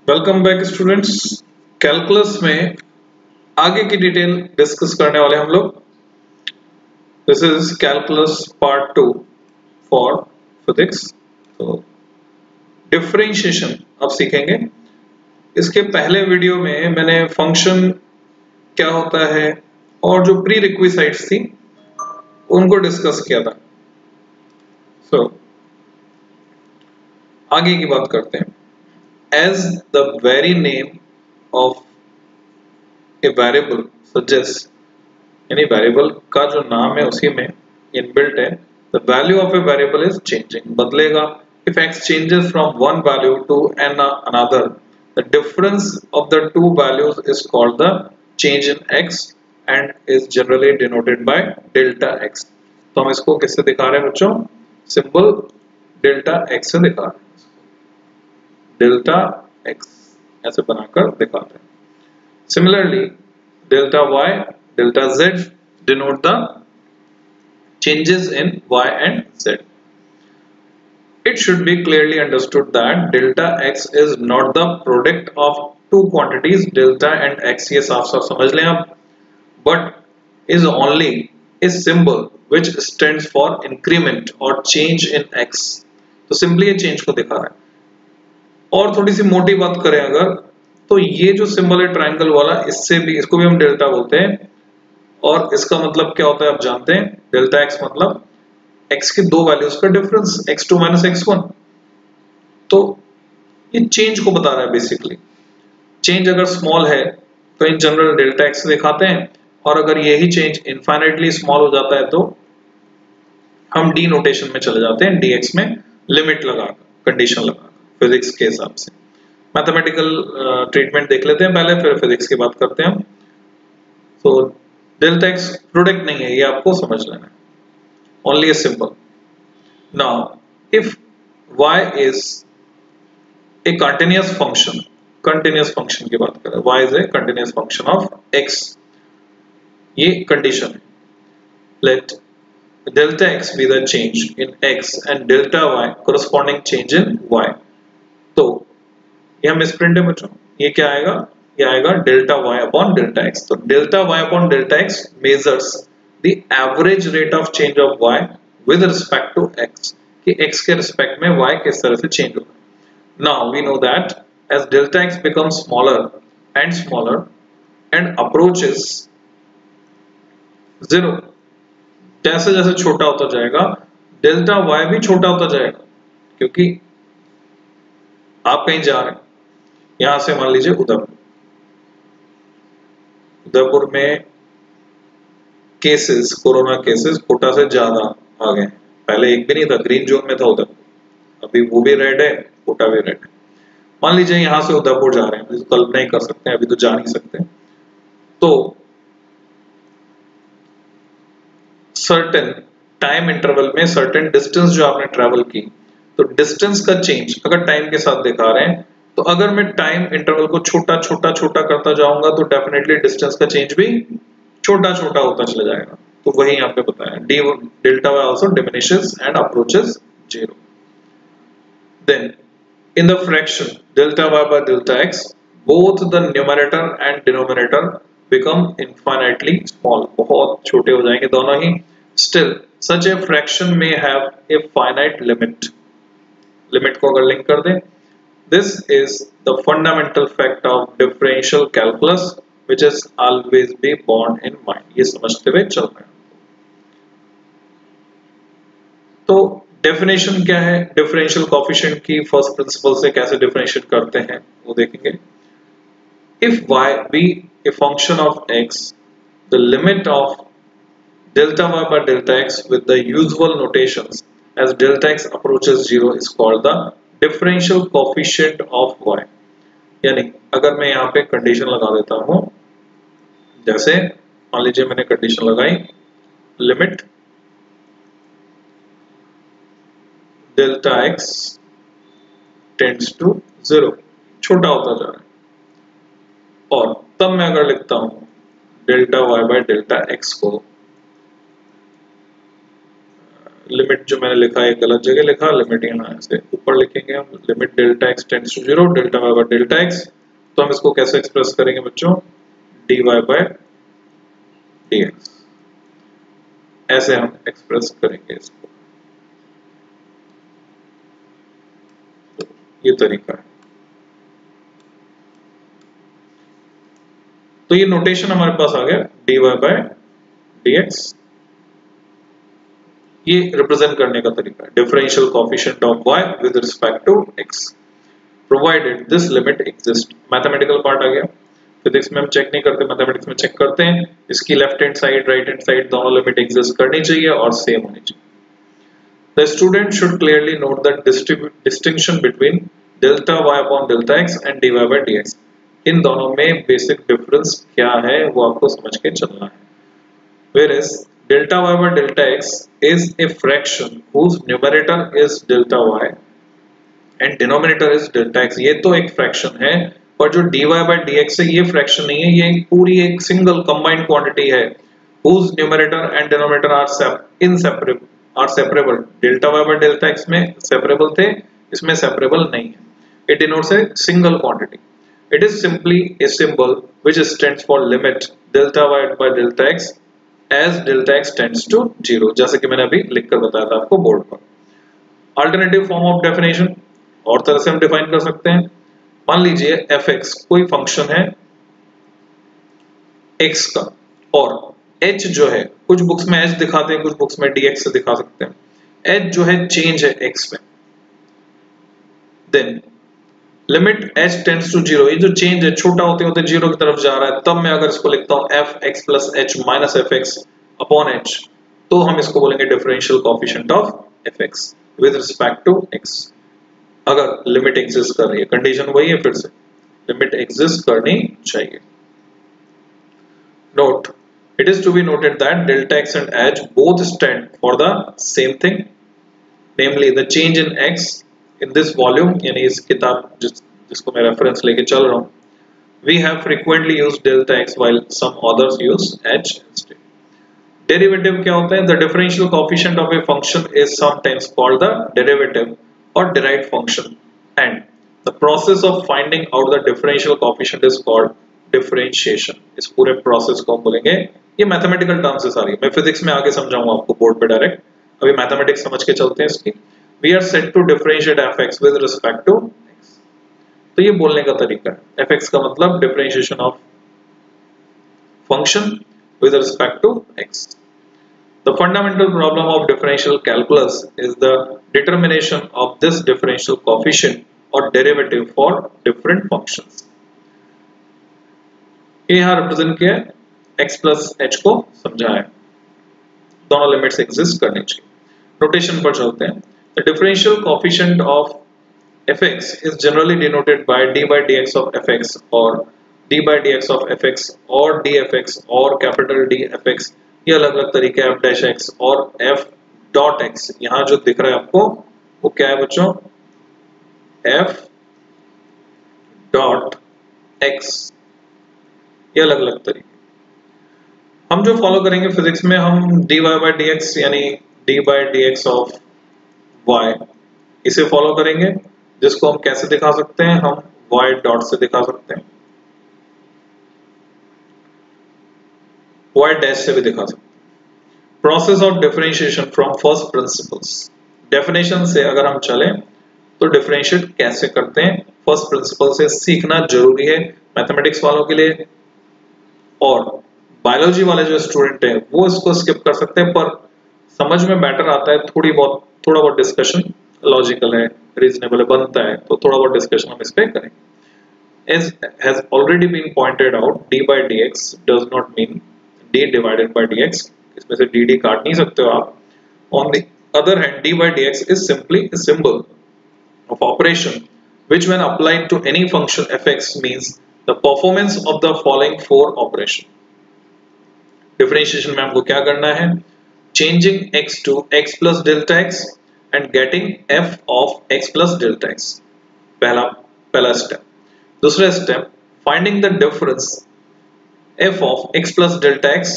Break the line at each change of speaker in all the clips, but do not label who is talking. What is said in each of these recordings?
Welcome back students. Calculus में आगे की डिटेल डिस्कस करने वाले हम लोग। This is calculus part 2 for physics. तो डिफरेंशिएशन अब सीखेंगे। इसके पहले वीडियो में मैंने फंक्शन क्या होता है और जो प्री रिक्विसाइट्स थी उनको डिस्कस किया था। सो आगे की बात करते हैं। As the very name of a variable suggests, यानी वेरिएबल का जो नाम है उसी में इनबिल्ट है, the value of a variable is changing, बदलेगा। If x changes from one value to another, the difference of the two values is called the change in x and is generally denoted by delta x। तो हम इसको किससे दिखा रहे हैं बच्चों? Symbol delta x से दिखा रहे हैं, डेल्टा x ऐसे बनाकर दिखाते हैं। Similarly, delta y, delta z denote the changes in y and z. It should be clearly understood that delta x is not the product of two quantities delta and x, ये साफ साफ समझ लें आप, but is only a symbol which stands for increment or change in x। तो simply ये change को दिखा रहा है। और थोड़ी सी मोटी बात करें अगर, तो ये जो सिंबल है ट्रायंगल वाला, इससे भी, इसको भी हम डेल्टा बोलते हैं। और इसका मतलब क्या होता है आप जानते हैं? डेल्टा एक्स मतलब एक्स की दो वैल्यूज का डिफरेंस, x2 माइनस x1। तो ये चेंज को बता रहा है बेसिकली। चेंज अगर स्मॉल है तो इन जनरल डेल्टा एक्स से दिखाते हैं, और अगर यही चेंज इनफाइनाइटली स्मॉल हो जाता है तो हम डी नोटेशन में चले जाते हैं, dx में लिमिट लगाकर, कंडीशन लगाकर, फिजिक्स के हिसाब से। मैथमेटिकल ट्रीटमेंट देख लेते हैं पहले, फिर फिजिक्स की बात करते हैं हम। तो डेल्टा एक्स प्रोडक्ट नहीं है, ये आपको समझ लेना है, only a symbol. Now if y is a continuous function, continuous function की बात करें, y is a continuous function of x, ये कंडीशन है। Let delta x be the change in x and delta y corresponding change in y। तो ये हम misprint है बच्चों, ये क्या आएगा? ये आएगा delta y upon delta x। तो delta y upon delta x measures the average rate of change of y with respect to x, कि x के रिस्पेक्ट में y किस तरह से चेंज होगा। Now we know that as delta x becomes smaller and approaches 0, जैसे जैसे छोटा होता जाएगा डेल्टा y भी छोटा होता जाएगा, क्योंकि आप कहीं जा रहे हैं, यहां से मान लीजिए उदयपुर में केसेस, कोरोना केसेस कोटा से ज्यादा आ गए। पहले एक भी नहीं था, ग्रीन जोन में था उदयपुर, अभी वो भी रेड है, कोटा भी रेड है। मान लीजिए यहां से उदयपुर जा रहे हैं, कल्पना ही कर सकते हैं, अभी तो जा नहीं सकते। तो सर्टेन टाइम इंटरवल में सर्टेन डिस्टेंस जो आपने ट्रेवल की, तो डिस्टेंस का चेंज अगर टाइम के साथ दिखा रहे हैं, तो अगर मैं टाइम इंटरवल को छोटा छोटा छोटा करता जाऊंगा तो डेफिनेटली डिस्टेंस का चेंज भी छोटा छोटा होता चला जाएगा। तो वही यहाँ पे बताया, delta y also diminishes and approaches 0। Then in the fraction delta y by delta x, both the numerator and denominator become infinitely small, बहुत छोटे हो जाएंगे दोनों ही। Still such a fraction may have a finite limit, limit को अगर link कर दें। This is the fundamental fact of differential calculus which is always be borne in mind, ये समझते हुए चल रहे हैं। तो डेफिनेशन क्या है डिफरेंशियल कोएफिशिएंट की, फर्स्ट प्रिंसिपल से कैसे डिफरेंशिएट करते हैं वो देखेंगे। If y be a function of x, the limit of delta y by delta x with the usual notations as delta x approaches 0 is called the differential coefficient of y। यानी अगर मैं यहाँ पे condition लगा देता हूँ, जैसे मान लीजिए मैंने कंडीशन लगाई, limit delta x tends to 0, छोटा होता जा रहा है, और तब मैं अगर लिखता हूं delta y by delta x को लिमिट जो मैंने लिखा है गलत जगह लिखा, लिमिट यहाँ से ऊपर लिखेंगे हम, limit delta x tends to 0 delta y by delta x. तो हम इसको कैसे एक्सप्रेस करेंगे बच्चों, dy बाय dx, ऐसे हम एक्सप्रेस करेंगे इसको। तो ये तरीका है। तो ये नोटेशन हमारे पास आ गया dy बाय dx, ये रिप्रेजेंट करने का तरीका है, differential coefficient of y with respect to x provided this limit exist. Mathematical part आ गया, फिजिक्स में हम चेक नहीं करते, मैथमेटिक्स में चेक करते हैं। इसकी left hand side right hand side दोनों लिमिट एग्जिस्ट करनी चाहिए और सेम होनी चाहिए। The student should clearly note the distinction between delta y upon delta x and dy by dx। इन दोनों में बेसिक डिफरेंस क्या है वो आपको समझ के चलना है। Whereas delta y by delta x is a fraction whose numerator is delta y and denominator is delta x। ये तो एक फ्रैक्शन है, पर जो dy by dx है ये फ्रैक्शन नहीं है, ये पूरी एक सिंगल कंबाइंड क्वांटिटी है whose numerator and denominator are separable। delta y by delta x में separable थे, इसमें separable नहीं है। It denotes a single quantity। It is simply a symbol which stands for limit delta y by delta x as delta x tends to 0, जैसे कि मैंने अभी लिखकर बताया था आपको बोर्ड पर। अल्टरनेटिव फॉर्म ऑफ डेफिनेशन और तरह से हम डिफाइन कर सकते हैं। मान लीजिए fx कोई फंक्शन है x का, और h जो है कुछ बुक्स में h दिखाते हैं, कुछ बुक्स में dx से दिखा सकते हैं। h जो है चेंज है x में, then limit h tends to 0, ये जो चेंज है छोटा होते होते 0 की तरफ जा रहा है, तब मैं अगर इसको लिखता हूं fx plus h minus fx upon h, तो हम इसको बोलेंगे differential coefficient of fx with respect to x। अगर लिमिट एग्जिस्ट कर रही है, कंडीशन वही है, फिर से लिमिट एग्जिस्ट करनी चाहिए। Note, it is to be noted that delta x and h both stand for the same thing, namely the change in x in this volume, यानी इस किताब जिसको मैं रेफरेंस लेके चल रहा हूँ, we have frequently used delta x while some others use h instead। Derivative क्या होता है? The differential coefficient of a function is sometimes called the derivative or derived function, and the process of finding out the differential coefficient is called differentiation। इस पूरे process को हम बोलेंगे, ये mathematical term से सारी, मैं फिजिक्स में आगे समझाऊंगा आपको बोर्ड पे डायरेक्ट, अभी मैथमेटिक्स समझ के चलते हैं इसकी। We are set to differentiate fx with respect to x। तो ये बोलने का तरीका है, fx का मतलब differentiation of function with respect to x। The fundamental problem of differential calculus is the determination of this differential coefficient or derivative for different functions। ये यहाँ represent किया है, x plus h को समझाया, दोनों लिमिट्स एग्जिस्ट करनी चाहिए। Notation पर चलते हैं। The differential coefficient of fx is generally denoted by d by dx of fx or d by dx of fx or dfx or capital dfx। ये अलग अलग तरीके f dash x और f dot x। यहाँ जो दिख रहा है आपको वो क्या है बच्चों, f dot x, ये अलग अलग तरीके। हम जो फॉलो करेंगे फिजिक्स में, हम dy by dx यानी d by dx of y, इसे फॉलो करेंगे, जिसको हम कैसे दिखा सकते हैं, हम y डॉट से दिखा सकते हैं, y डैश से भी दिखा सकते हैं। Process of differentiation from first principles, definition से अगर हम चलें तो डिफरेंशिएट कैसे करते हैं, फर्स्ट प्रिंसिपल से सीखना जरूरी है मैथमेटिक्स वालों के लिए, और बायोलॉजी वाले जो स्टूडेंट हैं वो इसको स्किप कर सकते हैं, पर समझ में बेटर आता है, थोड़ा बहुत डिस्कशन लॉजिकल है, रीजनेबल बनता है, तो थोड़ा बहुत डिस्कशन हम इस पे करेंगे। As has already been pointed out, d by dx does not mean d divided by dx। इसमें से dd काट नहीं सकते हो आप। On the other hand, d by dx is simply a symbol of operation which when applied to any function fx means the performance of the following four operation। Differentiation में हमको क्या करना है, changing x to x plus delta x and getting f of x plus delta x, पहला step. दूसरा step, finding the difference f of x plus delta x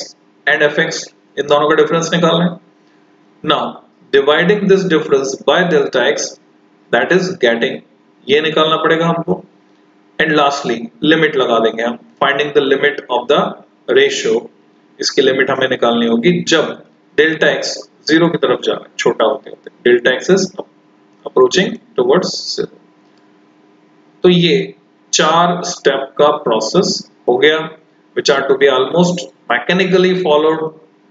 and fx, इन दोनों का difference निकालना है। Now dividing this difference bye delta x that is getting, ये निकालना पड़ेगा हमको। एंड लास्टली लिमिट लगा देंगे हम, finding the limit of the ratio, इसकी लिमिट हमें निकालनी होगी जब डेल्टा एक्स 0 की तरफ जा रहा है, छोटा होते होते delta x is approaching towards 0। तो ये 4 स्टेप का प्रोसेस हो गया which are to be almost mechanically followed।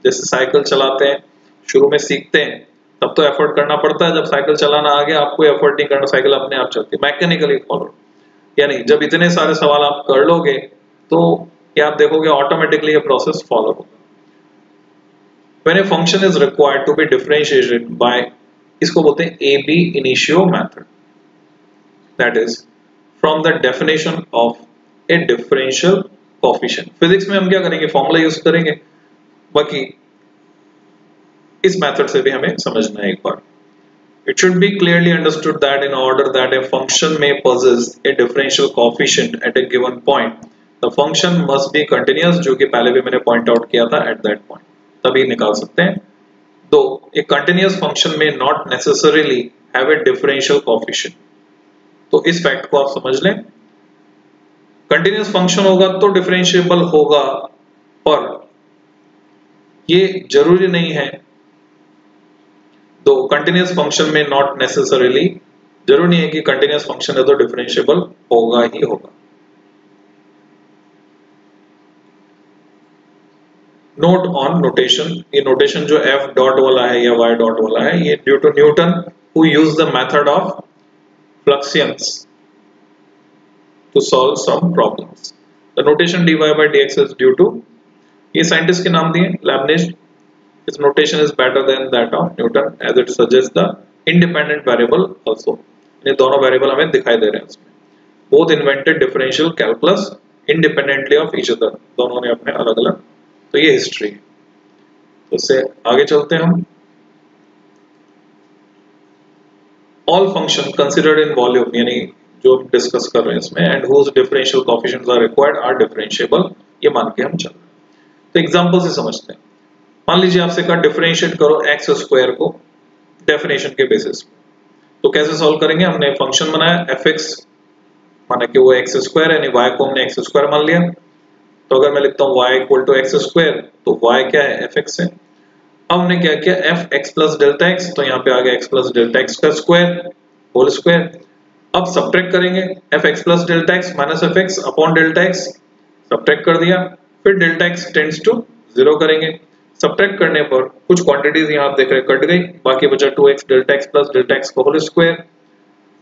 जैसे साइकिल चलाते हैं, शुरू में सीखते हैं तब तो एफर्ट करना पड़ता है, जब साइकिल चलाना आ गया आपको एफर्ट नहीं करना, साइकिल अपने आप चलती है, मैकेनिकली फॉलोड। यानी जब इतने सारे सवाल आप कर लोगे तो ये आप देखोगे ऑटोमेटिकली ये प्रोसेस फॉलो होगा। When a function is required to be differentiated by, इसको बोलते हैं AB initio method, that is from the definition of a differential coefficient। Physics में हम क्या करेंगे, फॉर्मूला यूज करेंगे, बाकी इस मेथड से भी हमें समझना है एक बार। It should be clearly understood that in order that a function may possess a differential coefficient at a given point, the function must be continuous, जो कि पहले भी मैंने पॉइंट आउट किया था at that point, तभी निकाल सकते हैं। तो a continuous function may not necessarily have a differential coefficient, तो इस फैक्ट को आप समझ लें। कंटिन्यूअस फंक्शन होगा तो डिफरेंशिएबल होगा, पर ये जरूरी नहीं है। तो कंटिन्यूअस फंक्शन में नॉट नेसेसरीली, जरूरी नहीं है कि कंटिन्यूअस फंक्शन है तो डिफरेंशिएबल होगा ही होगा। नोट ऑन नोटेशन, ये नोटेशन जो एफ डॉट वाला है या वाई डॉट वाला है, ये due to Newton who use the method of fluxions to solve some problems. The notation dy by dx is due to, ये साइंटिस्ट के नाम दिए Leibniz। His notation is better than that of Newton as it suggests the independent variable also। ये दोनों variable हमें दिखाई दे रहे हैं इसमें। Both invented differential calculus independently of each other, दोनों ने अपने अलग अलग, तो ये हिस्ट्री है। तो इससे आगे चलते हैं हम। All function considered in volume, यानी जो हम डिस्कस कर रहे हैं इसमें, and whose differential coefficients are required are differentiable, ये मान के हम चल रहे हैं। तो एग्जांपल से समझते हैं। मान लीजिए आपसे कहा डिफरेंशिएट करो एक्स स्क्वायर को डेफिनेशन के बेसिस पे, तो कैसे सॉल्व करेंगे, हमने फंक्शन बनाया fx, माना कि वो एक्स स्क्वायर है, यानी y को हमने एक्स स्क्वायर मान लिया। तो अगर मैं लिखता हूँ y equal to x square, तो y क्या है, fx है। अब हमने क्या किया, fx प्लस डेल्टा एक्स, तो यहाँ पे आ गया x प्लस डेल्टा एक्स का स्क्वायर होल स्क्वायर। अब सब्ट्रैक्ट करेंगे fx plus delta x minus fx upon delta x, subtract कर दिया, फिर डेल्टा एक्स टेंड्स टू 0 करेंगे। सब्ट्रैक्ट करने पर कुछ क्वांटिटीज यहाँ आप देख रहे हैं कट गई, बाकी बचा 2x delta x plus delta x का होल स्क्वायर,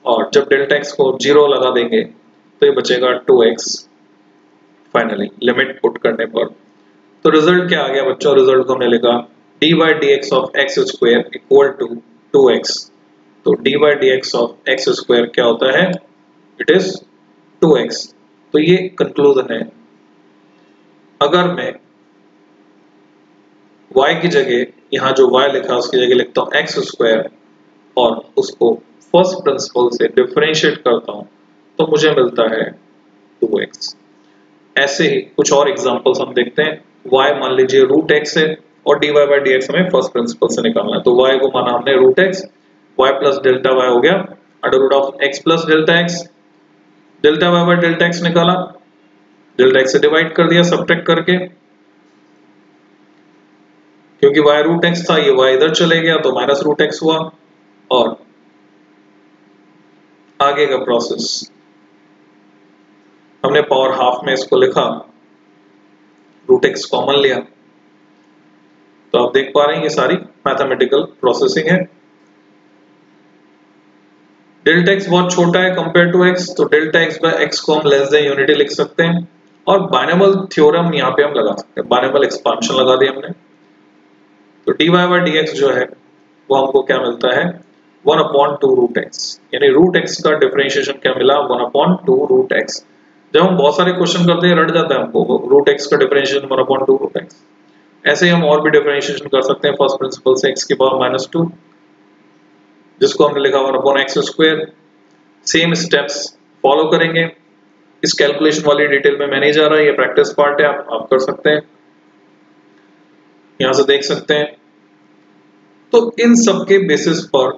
और जब डेल्टा एक्स को 0 लगा देंगे तो ये बचेगा 2x। फाइनली लिमिट पुट करने पर तो रिजल्ट क्या आ गया बच्चों, रिजल्ट को हमने लिखा dy dx of x square equal to 2x। तो dy dx of x square क्या होता है, इट इज 2x। तो ये कंक्लूजन है। अगर मैं y की जगह यहाँ जो y लिखा है उसकी जगह लिखता हूँ x स्क्वायर और उसको फर्स्ट प्रिंसिपल से डिफरेंशिएट करता हूँ तो मुझे मिलता है 2x। ऐसे ही कुछ और एग्जांपल्स हम देखते हैं। y मान लीजिए रूट x है और dy by dx हमें फर्स्ट प्रिंसिपल से निकालना है, तो y को माना हमने root x, y plus delta y हो गया under root of x plus delta x, delta y by delta x निकाला, डेल्टा x से डिवाइड कर दिया सब्ट्रैक्ट करके, क्योंकि y रूट x था ये y इधर चले गया तो माइनस रूट x हुआ। और आगे का प्रोसेस हमने पावर हाफ में इसको लिखा, रूट x कॉमन लिया, तो आप देख पा रहे हैं ये सारी मैथमेटिकल प्रोसेसिंग है। डेल्टा x बहुत छोटा है कंपेयर टू x, तो डेल्टा x बाय x को हम लेस देन यूनिटी लिख सकते हैं। और बाइनोमियल थ्योरम यहाँ पे हम लगा सकते हैं, बाइनोमियल एक्सपांशन लगा दिया हमने। तो dy by dx जो है वो हमको क्या मिलता है, 1/2 रूट x, यानी रूट x का डिफरेंशिएशन क्या मिला, 1/2 रूट x। जब हम बहुत सारे क्वेश्चन करते हैं रट जाता है हमको, रूट x का डिफरेंशिएशन 1/2 रूट x। ऐसे ही हम और भी डिफरेंशिएशन कर सकते हैं फर्स्ट प्रिंसिपल से x की पावर -2, जिसको हमने लिखा 1/x square. Same steps follow करेंगे। इस कैलकुलेशन वाली डिटेल में मैं नहीं जा रहा, ये प्रैक्टिस पार्ट है, आप कर सकते हैं। यहां से देख सकते हैं तो इन सब के बेसिस पर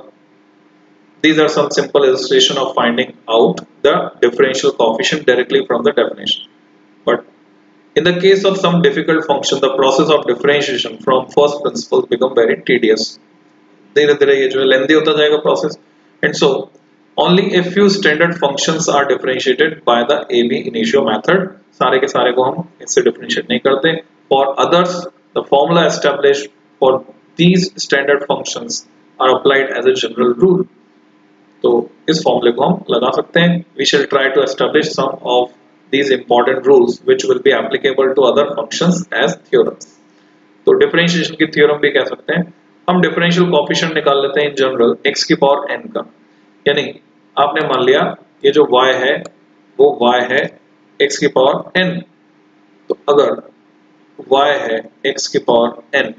these are some simple illustration of finding out the differential coefficient directly from the definition. But in the case of some difficult function, the process of differentiation from first principles become very tedious. धीरे धीरे ये जो है lengthy होता जाएगा process, and so only a few standard functions are differentiated by the ab initio method. सारे के सारे को हम इससे differentiate नहीं करते. For others, the formula established for these standard functions are applied as a general rule. तो इस फॉर्मूले को हम लगा सकते हैं. We shall try to establish some of these important rules which will be applicable to other functions as theorems. तो differentiation की थ्योरम भी कह सकते हैं. हम डिफरेंशियल कोएफिशिएंट निकाल लेते हैं इन जनरल x की पावर n का. यानी आपने मान लिया ये जो y है वो y है x की पावर n. तो अगर y है x की पावर n,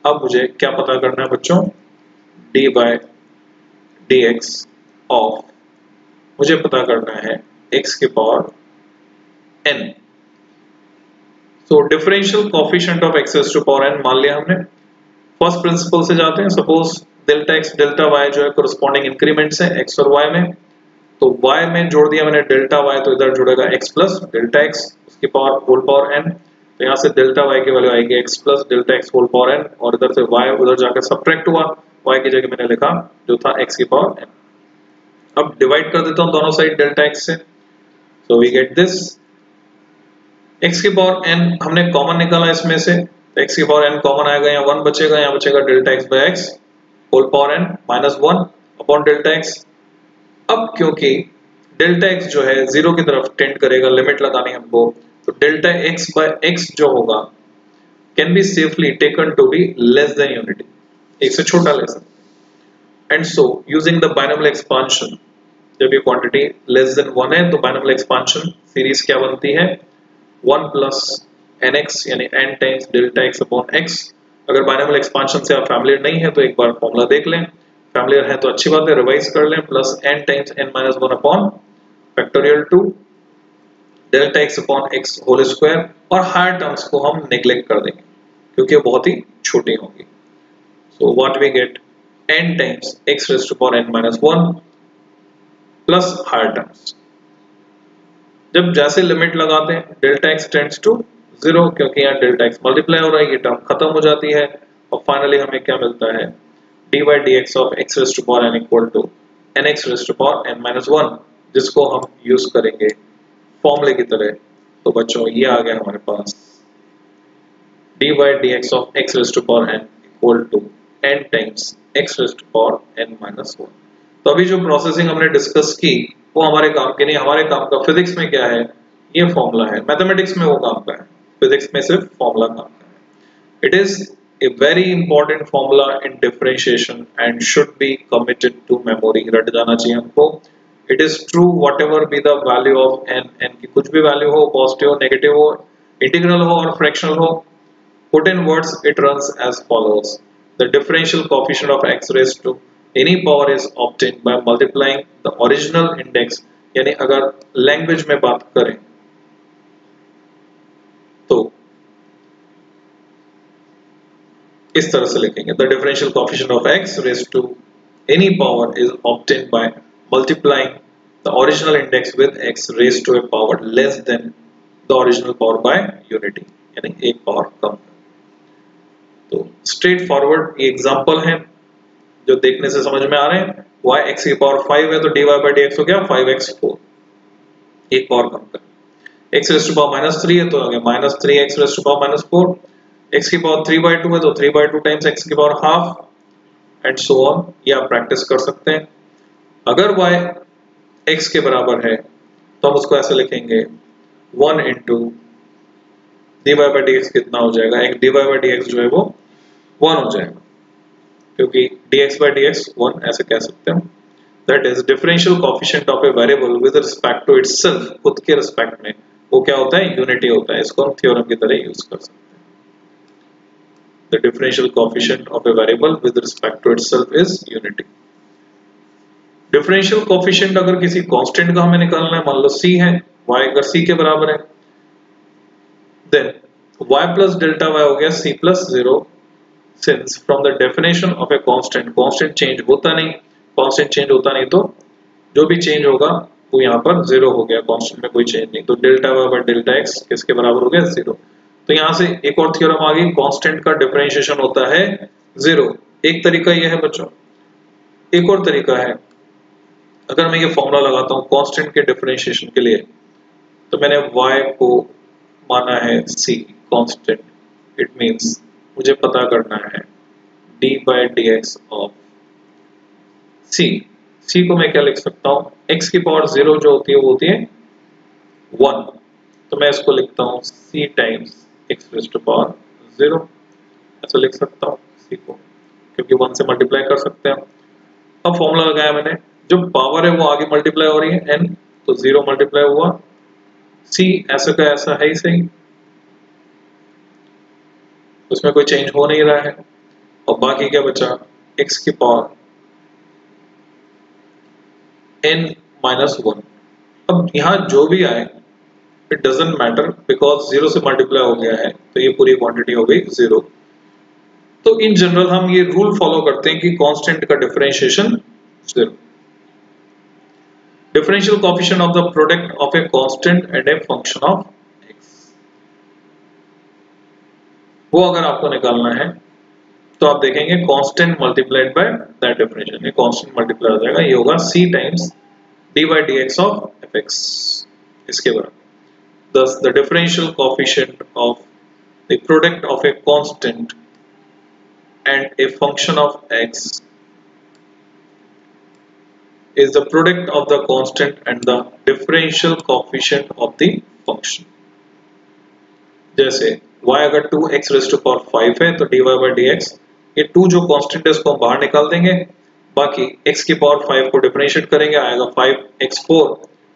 अब मुझे क्या पता करना है बच्चों? dy dx ऑफ, मुझे पता करना है x की power n. So differential coefficient of x raise to power n मान लिया हमने. फर्स्ट प्रिंसिपल से जाते हैं. Suppose delta x delta y जो है कोरस्पॉन्डिंग इंक्रीमेंट्स है x और y में. तो y में जोड़ दिया मैंने डेल्टा y, तो इधर जुड़ेगा x प्लस डेल्टा x उसकी पावर होल पावर n. तो यहाँ से डेल्टा y की वैल्यू आएगी x plus delta x whole power n, और इधर से y उधर जाकर सब्ट्रैक्ट हुआ, y की जगह मैंने लिखा जो था x की पावर n. अब डिवाइड कर देता हूं दोनों साइड डेल्टा x से. So we get this x की पावर n हमने कॉमन निकाला इसमें से, तो x की पावर n कॉमन आएगा, यहाँ 1 बचेगा, यहाँ बचेगा delta x by x whole power n minus 1 upon delta x. अब क्योंकि डेल्टा x जो है 0 की तरफ टेंड करेगा, लिमिट लगानी हमको, तो डेल्टा x बाय x जो होगा can be safely taken to be less than unity, एक से छोटा ले सकते. And so using the binomial expansion, जब ये क्वांटिटी लेस देन 1 है तो बाइनोमियल एक्सपांशन सीरीज क्या बनती है? 1 प्लस nx यानी n times delta x upon x. अगर बाइनोमियल एक्सपांशन से आप फैमिलियर नहीं है तो एक बार फॉर्मूला देख लें, फैमिलियर है तो अच्छी बात है, रिवाइज कर लें. Plus n times n minus 1 upon factorial 2 delta x upon x whole square. और हायर टर्म्स को हम नेग्लेक्ट कर देंगे क्योंकि बहुत ही छोटी होंगी. So what we get n times x raise to power n minus 1 plus higher terms. जब जैसे लिमिट लगाते हैं डेल्टा x टेंड्स टू 0, क्योंकि यहाँ डेल्टा x मल्टीप्लाई हो रहा है, ये टर्म खत्म हो जाती है, और फाइनली हमें क्या मिलता है? dy dx of x raise to power n equal to nx raise to power n minus 1, जिसको हम यूज करेंगे फॉर्मूले की तरह. तो बच्चों ये आ गया हमारे पास dy dx of x raise to power n equal to n times x raise to power n minus 1. तो अभी जो प्रोसेसिंग हमने डिस्कस की वो हमारे काम की नहीं. हमारे काम का फिजिक्स में क्या है? ये फॉर्मूला है. मैथमेटिक्स में वो काम का है, फिजिक्स में सिर्फ फॉर्मूला काम का है. It is a very important formula in differentiation and should be committed to memory. रट जाना चाहिए हमको. It is true whatever be the value of n, n की कुछ भी वैल्यू हो, पॉजिटिव हो, नेगेटिव हो, इंटीग्रल हो और फ्रैक्शनल हो. Put in words, it runs as follows. The differential coefficient of x raised to any power is obtained by multiplying the original index. यानी अगर लैंग्वेज में बात करें तो इस तरह से लिखेंगे. The differential coefficient of x raised to any power is obtained by multiplying the original index with x raised to a power less than the original power by unity, यानी एक पावर कम. तो स्ट्रेट फॉरवर्ड ये example है जो देखने से समझ में आ रहे हैं. y x की पावर 5 है तो dy by dx हो गया 5x4, एक पावर कम कर. x रेज़ टू पावर -3 है तो आ गया -3x raise to power -4. x की पावर 3/2 है तो 3/2 टाइम्स x की पावर हाफ, एंड सो ऑन. ये आप प्रैक्टिस कर सकते हैं. अगर y x के बराबर है तो हम उसको ऐसे लिखेंगे 1 इंटू dy by dx कितना हो जाएगा? एक dy by dx जो है वो 1 हो जाएगा, क्योंकि dx by dx 1 ऐसे कह सकते हैं. That is differential coefficient of a variable with respect to itself. खुद के रिस्पेक्ट में वो क्या होता है? यूनिटी होता है. इसको हम थ्योरम की तरह यूज कर सकते हैं. The differential coefficient of a variable with respect to itself is unity. Differential coefficient अगर किसी कांस्टेंट का हमें निकालना है, मान लो c है, y अगर c के बराबर है, then y plus delta y हो गया c plus 0, since from the definition of a constant change होता नहीं, constant चेंज होता नहीं तो जो भी चेंज होगा वो यहाँ पर जीरो हो गया, कांस्टेंट में कोई चेंज नहीं, तो delta y by delta x किसके बराबर हो गया, जीरो। तो यहाँ से एक और थ्योरम आ गई, कांस्टेंट का डिफरेंशिएशन होता है जीरो। एक तरीका यह है बच्चों, एक और तरीका है, अगर मैं ये फॉर्मूला लगाता हूँ कांस्टेंट के डिफरेंशिएशन के लिए, तो मैंने y को माना है c कांस्टेंट, इट मींस मुझे पता करना है d by dx of c। c को मैं क्या लिख सकता हूँ, x की पावर जीरो जो होती है वो होती है 1, तो मैं इसको लिखता हूँ c times x raise to power zero, ऐसा लिख सकता हूँ c को, क्योंकि 1 से मल्टीप्लाई कर सकते हैं। अब फॉर्मूला लगाया मैंने, जो पावर है वो आगे मल्टीप्लाई हो रही है n, तो जीरो मल्टीप्लाई हुआ c, ऐसा का ऐसा है ही सही, उसमें कोई चेंज हो नहीं रहा है, और बाकी क्या बचा, x की पावर n माइनस 1। अब यहाँ जो भी आए it doesn't matter, because zero से मल्टीप्लाई हो गया है, तो ये पूरी क्वांटिटी हो गई जीरो। तो इन जनरल हम ये रूल फॉलो करते हैं कि कांस्टेंट का differentiation zero. Differential coefficient of the product of a constant and a function of x, वो अगर आपको निकालना है तो आप देखेंगे constant multiplied by that differential, ये कांस्टेंट मल्टीप्लाई हो जाएगा, ये होगा c times d by dx of fx, इसके बराबर। Thus the differential coefficient of the product of a constant and a function of x is the product of the constant and the differential coefficient of the function। जैसे y अगर 2x raised to power 5 है तो dy by dx, ये 2 जो constant है उसको हम बाहर निकाल देंगे, बाकी x की पावर 5 को डिफरेंशिएट करेंगे, आएगा 5x4,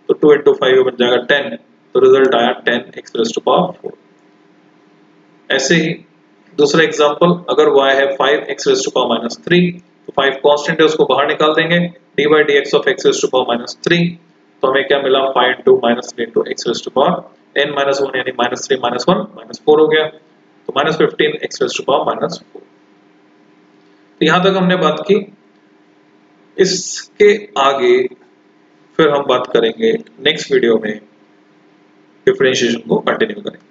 तो 2 into 5 बन जाएगा 10, तो रिजल्ट आया 10x raised to power 4। ऐसे ही दूसरा एग्जांपल, अगर y है 5x raised to power minus 3, तो 5 कांस्टेंट है उसको बाहर निकाल देंगे, d by dx of x raised to power minus 3, तो हमें क्या मिला, 5 into minus 3 into x raised to power n minus 1, यानी minus 3 minus 1 minus 4 हो गया, तो minus 15 x raised to power minus 4। तो यहाँ तक हमने बात की, इसके आगे फिर हम बात करेंगे नेक्स्ट वीडियो में, डिफरेंशिएशन को कंटिन्यू करेंगे।